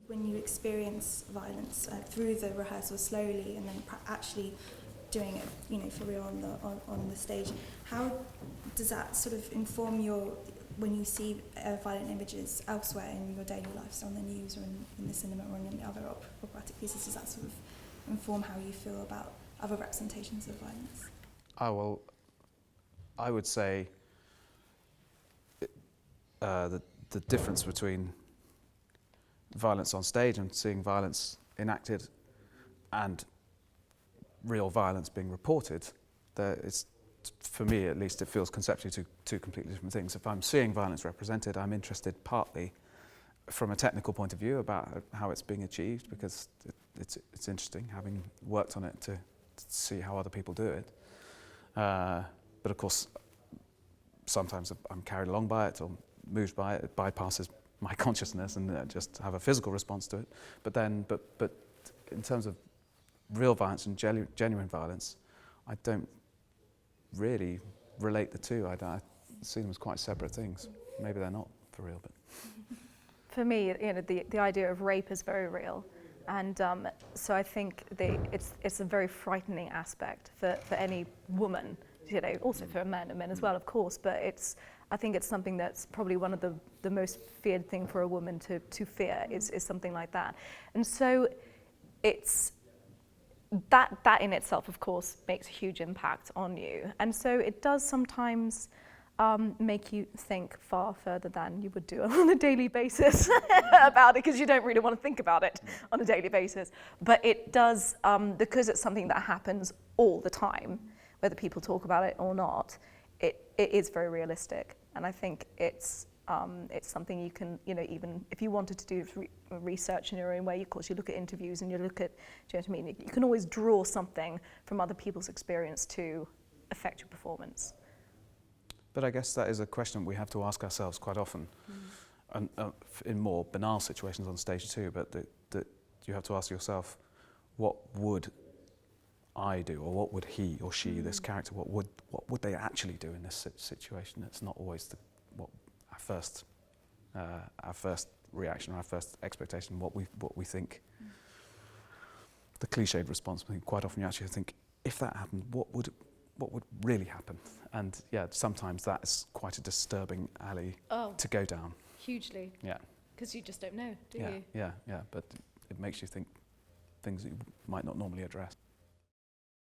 When you experience violence through the rehearsal slowly and then actually doing it, for real on the stage, how does that sort of inform when you see violent images elsewhere in your daily lives, on the news or in the cinema or in other operatic pieces? Does that sort of inform how you feel about other representations of violence? Oh, well, I would say the difference between violence on stage and seeing violence enacted and real violence being reported, for me at least, it feels conceptually two completely different things. If I'm seeing violence represented, I'm interested partly from a technical point of view about how it's being achieved, because it's interesting, having worked on it, to see how other people do it. But of course, sometimes I'm carried along by it or moved by it. It bypasses my consciousness and just have a physical response to it. But in terms of real violence and genuine violence, I don't really relate the two. I see them as quite separate things. Maybe they're not for real, but for me, the idea of rape is very real, and so I think it's a very frightening aspect for any woman. Also for men as well, of course. But I think it's something that's probably one of the most feared thing for a woman to fear is something like that. And so it's that in itself, of course, makes a huge impact on you. And so it does sometimes make you think far further than you would do on a daily basis about it, because you don't really want to think about it on a daily basis. But it does, because it's something that happens all the time, whether people talk about it or not, it is very realistic. And I think it's something you can, even if you wanted to do research in your own way, of course, you look at interviews and you look at, do you know what I mean? You can always draw something from other people's experience to affect your performance. But I guess that is a question we have to ask ourselves quite often, and in more banal situations on stage too. But that you have to ask yourself, what would I do, or what would he or she, this character, what would they actually do in this situation? It's not always our first reaction, or our first expectation, what we think. The cliched response, I think quite often you actually think, if that happened, what would really happen? And yeah, sometimes that's quite a disturbing alley to go down. Hugely. Yeah. Because you just don't know, do yeah, you? Yeah, but it makes you think things that you might not normally address.